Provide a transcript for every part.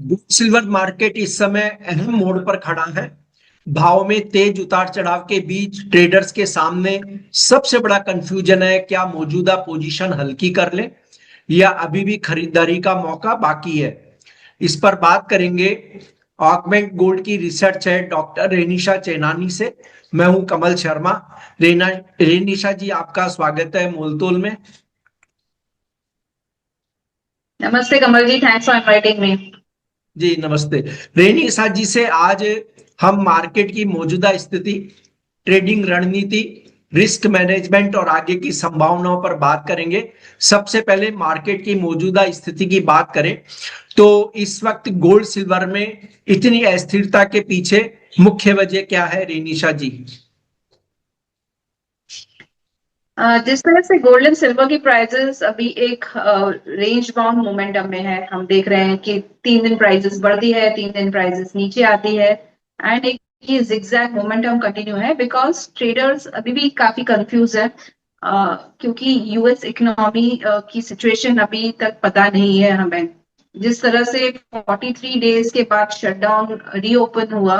Gold silver market इस समय अहम मोड़ पर खड़ा है। भाव में तेज उतार चढ़ाव के बीच ट्रेडर्स के सामने सबसे बड़ा कंफ्यूजन है, क्या मौजूदा पोजीशन हल्की कर ले या अभी भी खरीदारी का मौका बाकी है। इस पर बात करेंगे ऑगमेंट गोल्ड की रिसर्च है डॉक्टर रेनिशा चेनानी से। मैं हूं कमल शर्मा। रेनिशा जी, आपका स्वागत है मोलतोल में। नमस्ते कमल जी, थैंक्स फॉर इनवाइटिंग मी। जी नमस्ते। रेनिशा जी से आज हम मार्केट की मौजूदा स्थिति, ट्रेडिंग रणनीति, रिस्क मैनेजमेंट और आगे की संभावनाओं पर बात करेंगे। सबसे पहले मार्केट की मौजूदा स्थिति की बात करें तो इस वक्त गोल्ड सिल्वर में इतनी अस्थिरता के पीछे मुख्य वजह क्या है, रेनिशा जी? जिस तरह से गोल्ड एंड सिल्वर की प्राइसेस अभी एक रेंज बाउंड मोमेंटम में है, हम देख रहे हैं कि 3 दिन प्राइसेस बढ़ती है, 3 दिन प्राइसेस नीचे आती है। एंड एक ये जिगजैग मोमेंटम कंटिन्यू है बिकॉज ट्रेडर्स अभी भी काफी कंफ्यूज है, क्योंकि यूएस इकोनॉमी की सिचुएशन अभी तक पता नहीं है हमें। जिस तरह से 43 डेज के बाद शटडाउन रीओपन हुआ,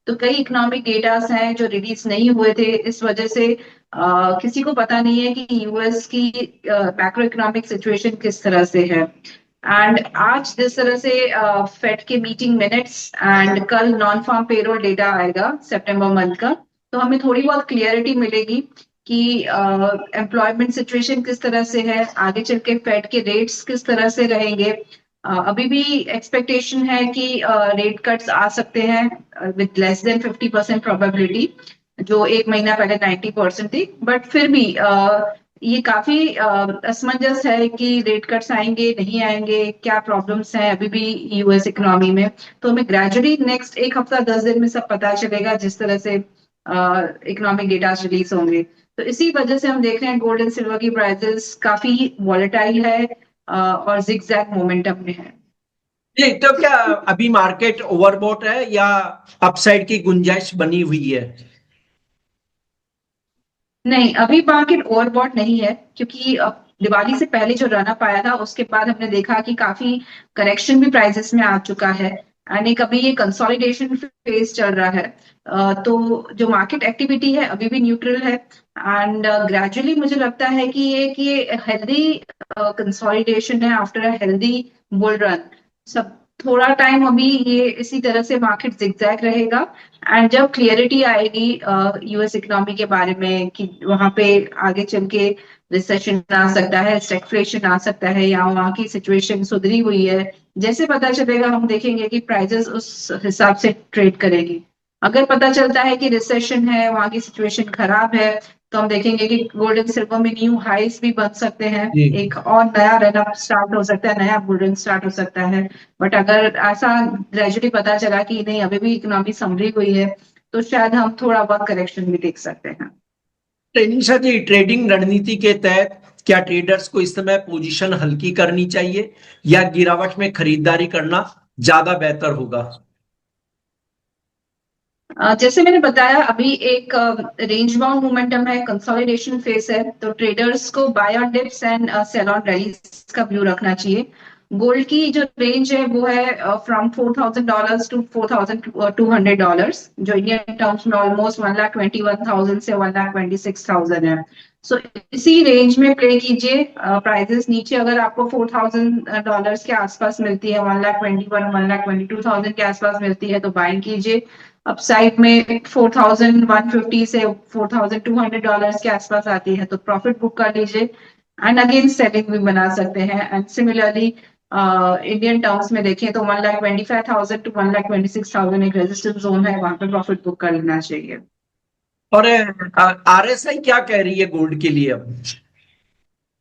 तो कई इकोनॉमिक डेटास हैं जो रिलीज नहीं हुए थे। इस वजह से किसी को पता नहीं है कि यूएस की मैक्रो इकोनॉमिक सिचुएशन किस तरह से है। एंड आज जिस तरह से फेड के मीटिंग मिनट्स एंड कल नॉन फार्म पेरोल डेटा आएगा सितंबर मंथ का, तो हमें थोड़ी बहुत क्लियरिटी मिलेगी कि एम्प्लॉयमेंट सिचुएशन किस तरह से है, आगे चल के फेड के रेट्स किस तरह से रहेंगे। अभी भी एक्सपेक्टेशन है कि रेट कट्स आ सकते हैं विद लेस देन 50% प्रोबेबिलिटी, जो एक महीना पहले 90% थी। बट फिर भी ये काफी असमंजस है कि रेट कट्स आएंगे नहीं आएंगे, क्या प्रॉब्लम्स हैं अभी भी यूएस इकोनॉमी में। तो हमें ग्रेजुअली नेक्स्ट एक हफ्ता 10 दिन में सब पता चलेगा जिस तरह से इकोनॉमिक डेटा रिलीज होंगे। तो इसी वजह से हम देख रहे हैं गोल्ड एंड सिल्वर की प्राइसेस काफी वॉलेटाइल है और जिगजैग मोमेंटम में है। जी, तो क्या अभी मार्केट ओवरबॉट है या अपसाइड की गुंजाइश बनी हुई है? नहीं, अभी मार्केट ओवरबॉट नहीं है, क्योंकि अब दिवाली से पहले जो रन अप आया था उसके बाद हमने देखा कि काफी करेक्शन भी प्राइसेस में आ चुका है। एंड एक अभी ये कंसोलिडेशन फेज चल रहा है। तो जो मार्केट एक्टिविटी है अभी भी न्यूट्रल है। एंड ग्रेजुअली मुझे लगता है कि ये हेल्दी कंसोलिडेशन है after a healthy bull run. सब थोड़ा टाइम अभी ये इसी तरह से मार्केट जिगजैग रहेगा। एंड जब क्लियरिटी आएगी यूएस इकोनॉमी के बारे में कि वहां पे आगे चल के रिसेशन आ सकता है, स्टैगफ्लेशन आ सकता है, या वहां की सिचुएशन सुधरी हुई है, जैसे पता चलेगा हम देखेंगे कि प्राइसेस उस हिसाब से ट्रेड करेगी। अगर पता चलता है कि रिसेशन है, वहां की सिचुएशन खराब है, तो हम देखेंगे कि गोल्ड एंड सिल्वर में न्यू हाइस भी बन सकते हैं, जी। एक और नया रन अप स्टार्ट हो सकता है, नया बुल रन स्टार्ट हो सकता है। बट अगर ऐसा ग्रेजुअली पता चला कि नहीं अभी भी इकोनॉमी संभली हुई है, तो शायद हम थोड़ा बहुत करेक्शन भी देख सकते हैं। निशा जी, ट्रेडिंग रणनीति के तहत क्या ट्रेडर्स को इस समय पोजीशन हल्की करनी चाहिए या गिरावट में खरीदारी करना ज्यादा बेहतर होगा? जैसे मैंने बताया, अभी एक रेंज बाउंड मोमेंटम है, कंसोलिडेशन फेस है, तो ट्रेडर्स को buy on dips and sell on rallies का व्यू रखना चाहिए। गोल्ड की जो रेंज है वो है फ्रॉम $4,000 टू $4,200, जो इंडियन टर्म्स में ऑलमोस्ट 1,21,000 से 1,26,000 है। सो इसी रेंज में प्ले कीजिए। प्राइसेस नीचे अगर आपको $4,000 के आसपास मिलती है, 1,21,000 1,22,000 के आसपास मिलती है, तो बाइंग कीजिए। अपसाइड में 4,150 से $4,200 के आसपास आती है, तो प्रॉफिट बुक कर लीजिए। एंड अगेन सेलिंग भी बना सकते हैं। एंड सिमिलरली इंडियन टर्म्स में देखें तो 1,25,000 टू 1,26,000 एक रेजिस्टेंस जोन है, वहां पे प्रॉफिट बुक कर लेना चाहिए। और आरएसआई क्या कह रही है गोल्ड के लिए अब?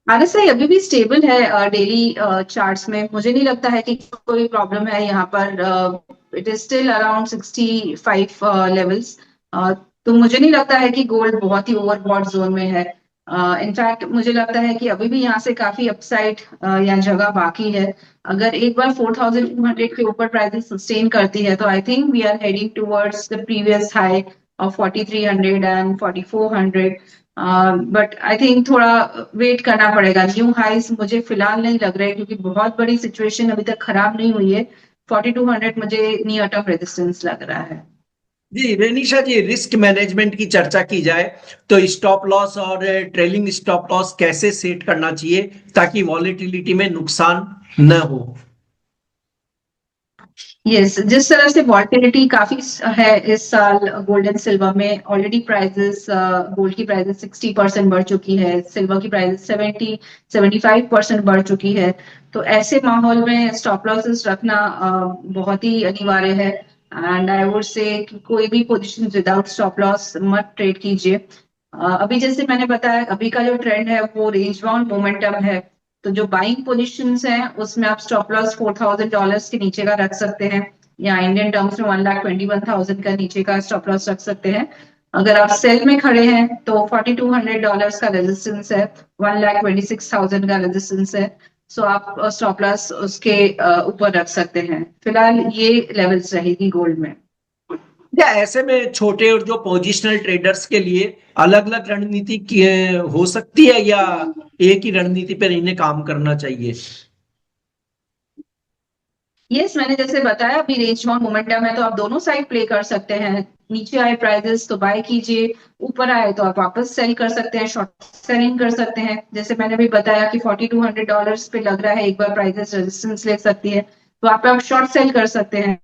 आरएसआई अभी भी स्टेबल है डेली चार्ट्स में, मुझे नहीं लगता है कि कोई प्रॉब्लम है यहाँ पर। It is still around 65 levels. तो मुझे नहीं लगता है कि गोल्ड बहुत ही ओवरबॉट जोन में है। इनफैक्ट मुझे लगता है कि अभी भी यहाँ से काफी अपसाइड या जगह बाकी है। अगर एक बार 4,200 के ऊपर प्राइसेस सस्टेन करती है, तो I think we are heading towards the previous high of 4,300 and 4,400। But I think थोड़ा वेट करना पड़ेगा। न्यू हाइस मुझे फिलहाल नहीं लग रहा है, क्योंकि बहुत बड़ी सिचुएशन अभी तक खराब नहीं हुई है। 4200 मुझे नियर टर्म रेजिस्टेंस लग रहा है। जी रेनिशा जी, रिस्क मैनेजमेंट की चर्चा की जाए तो स्टॉप लॉस और ट्रेलिंग स्टॉप लॉस कैसे सेट करना चाहिए ताकि वॉलेटिलिटी में नुकसान न हो। यस, जिस तरह से वॉलेटिलिटी काफी है इस साल गोल्ड एंड सिल्वर में, ऑलरेडी प्राइसेस, गोल्ड की प्राइसेस 60% बढ़ चुकी है, सिल्वर की प्राइसेस 75% बढ़ चुकी है। तो ऐसे माहौल में स्टॉप लॉसेस रखना बहुत ही अनिवार्य है। एंड आई वुड से कोई भी पोजीशन विदाउट स्टॉप लॉस मत ट्रेड कीजिए। अभी जैसे मैंने बताया, अभी का जो ट्रेंड है वो रेंज बाउंड मोमेंटम है। तो जो बाइंग पोजीशंस हैं उसमें आप स्टॉप लॉस $4000 के नीचे का रख सकते हैं, या इंडियन टर्म्स में 1,21,000 का नीचे का स्टॉप लॉस रख सकते हैं। अगर आप सेल में खड़े हैं तो $4200 का रेजिस्टेंस है, 1,26,000 का रेजिस्टेंस है। सो आप स्टॉप लॉस उसके ऊपर रख सकते हैं। फिलहाल ये लेवल्स रहेगी गोल्ड में। क्या ऐसे में छोटे और जो पोजिशनल ट्रेडर्स के लिए अलग अलग रणनीति हो सकती है या एक ही रणनीति पर इन्हें काम करना चाहिए। यस, मैंने जैसे बताया अभी रेंज बाउंड मोमेंटम है तो आप दोनों साइड प्ले कर सकते हैं। नीचे आए प्राइजेस तो बाय कीजिए, ऊपर आए तो आप वापस सेल कर सकते हैं, शॉर्ट सेलिंग कर सकते हैं। जैसे मैंने भी बताया कि $4200 पे लग रहा है, एक बार प्राइजेस रेजिस्टेंस ले सकती है, तो आप शॉर्ट सेल कर सकते हैं।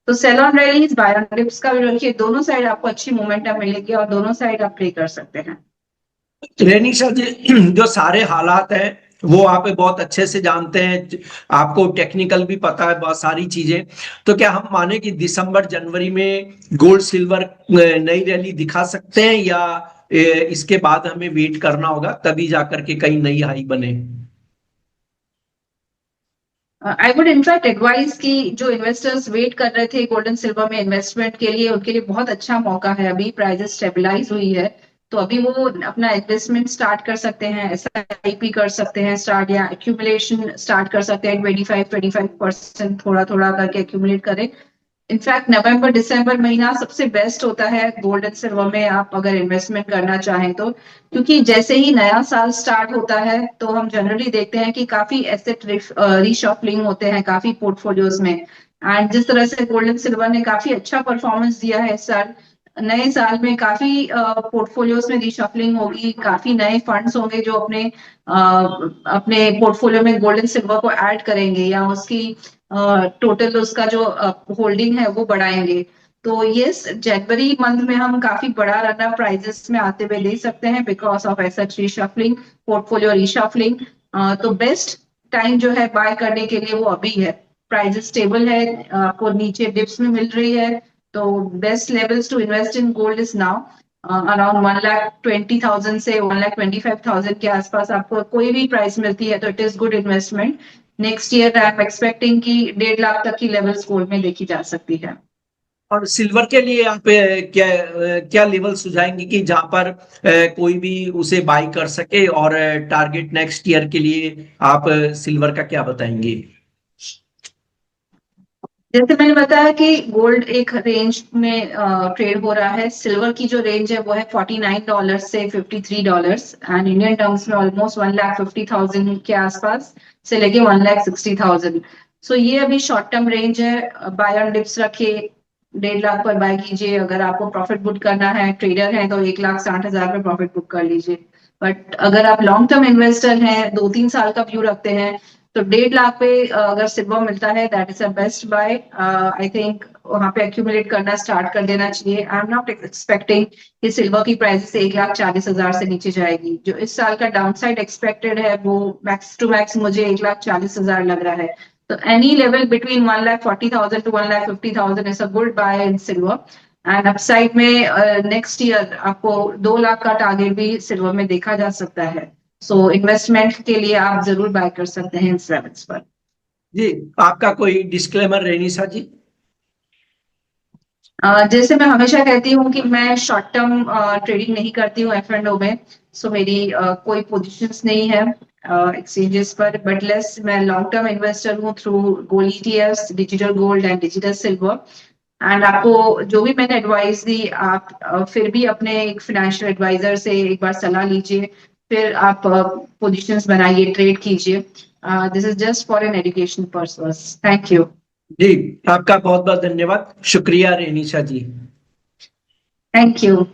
तो sell on rallies, buy on dips का भी रखिए, दोनों साइड आपको अच्छी मोमेंटम मिलेगी और दोनों साइड आप प्ले कर सकते हैं। रेनिशा जी, जो सारे हालात हैं वो आप बहुत अच्छे से जानते हैं, आपको टेक्निकल भी पता है बहुत सारी चीजें। तो क्या हम माने कि दिसंबर जनवरी में गोल्ड सिल्वर नई रैली दिखा सकते हैं या इसके बाद हमें वेट करना होगा तभी जाकर के कहीं नई हाई बने। आई वुड इनफैक्ट एडवाइस कि जो इन्वेस्टर्स वेट कर रहे थे गोल्डन सिल्वर में इन्वेस्टमेंट के लिए, उनके लिए बहुत अच्छा मौका है। अभी प्राइसेस स्टेबलाइज हुई है तो अभी वो अपना इन्वेस्टमेंट स्टार्ट कर सकते हैं, SIP कर सकते हैं स्टार्ट, या एक्यूमुलेशन स्टार्ट कर सकते हैं। 25-25% थोड़ा थोड़ा करके एक्यूमुलेट करें। इनफैक्ट नवंबर दिसंबर महीना सबसे बेस्ट होता है गोल्ड एंड सिल्वर में, आप अगर इन्वेस्टमेंट करना चाहें तो। क्योंकि जैसे ही नया साल स्टार्ट होता है तो हम जनरली देखते हैं कि काफी एसेट रीशफलिंग होते हैं काफी पोर्टफोलियोज में। एंड जिस तरह से गोल्ड एंड सिल्वर ने काफी अच्छा परफॉर्मेंस दिया है इस साल, नए साल में काफी पोर्टफोलियोज में रीशफलिंग होगी, काफी नए फंड्स होंगे जो अपने पोर्टफोलियो में गोल्ड एंड सिल्वर को ऐड करेंगे, या उसकी टोटल उसका जो होल्डिंग है वो बढ़ाएंगे। तो ये जनवरी मंथ में हम काफी बड़ा रन अप प्राइजेस में आते हुए देख सकते हैं because of asset reshuffling, portfolio reshuffling. तो बेस्ट टाइम जो है बाय करने के लिए वो अभी है। प्राइजेस स्टेबल है, आपको नीचे डिप्स में मिल रही है, तो best levels to invest in gold is now around 1,20,000 से 1,25,000 के आसपास आपको कोई भी प्राइस मिलती है तो it is good investment. Next year I am expecting कि 1.5 लाख तक की लेवल्स गोल्ड में देखी जा सकती है। और सिल्वर के लिए आप क्या क्या लेवल सुझाएंगे कि जहां पर कोई भी उसे बाई कर सके, और टारगेट नेक्स्ट ईयर के लिए आप सिल्वर का क्या बताएंगे। जैसे मैंने बताया कि गोल्ड एक रेंज में ट्रेड हो रहा है, सिल्वर की जो रेंज है वो है $49 से $53, एंड इंडियन टर्म्स में ऑलमोस्ट 1,50,000 के आसपास से लेके 1,60,000। सो ये अभी शॉर्ट टर्म रेंज है। बाय ऑन डिप्स रखिए, 1.5 लाख पर बाय कीजिए। अगर आपको प्रॉफिट बुक करना है, ट्रेडर है, तो 1,60,000 पे प्रॉफिट बुक कर लीजिए। बट अगर आप लॉन्ग टर्म इन्वेस्टर हैं, 2-3 साल का व्यू रखते हैं, तो 1.5 लाख पे अगर सिल्वर मिलता है that is a best buy. I think वहां पे एक्यूमुलेट करना स्टार्ट कर देना चाहिए। आई एम नॉट एक्सपेक्टिंग कि सिल्वर की प्राइस 1,40,000 से नीचे जाएगी। जो इस साल का डाउनसाइड एक्सपेक्टेड है वो मैक्स टू मैक्स मुझे 1,40,000 लग रहा है। तो any level between 1,40,000 to 1,50,000 is a good buy in silver. And upside में नेक्स्ट ईयर आपको 2 लाख का टारगेट भी सिल्वर में देखा जा सकता है। सो इन्वेस्टमेंट के लिए आप जरूर बाय कर सकते हैं इन लेवल्स पर। जी, आपका कोई डिस्क्लेमर रेनिशा जी। जैसे मैं हमेशा कहती हूँ कि मैं शॉर्ट टर्म ट्रेडिंग नहीं करती हूँ F&O में। सो मेरी कोई पोजीशंस नहीं है एक्सचेंजेस पर, बट लेस मैं लॉन्ग टर्म इन्वेस्टर हूँ through gold ETFs, digital gold and digital silver. And आपको जो भी मैंने एडवाइस दी, आप फिर भी अपने एक फाइनेंशियल एडवाइजर से एक बार सलाह लीजिए, फिर आप पोजीशंस बनाइए, ट्रेड कीजिए। This is just for an education purpose. Thank you. जी, आपका बहुत बहुत धन्यवाद। शुक्रिया रेनिशा जी। Thank you.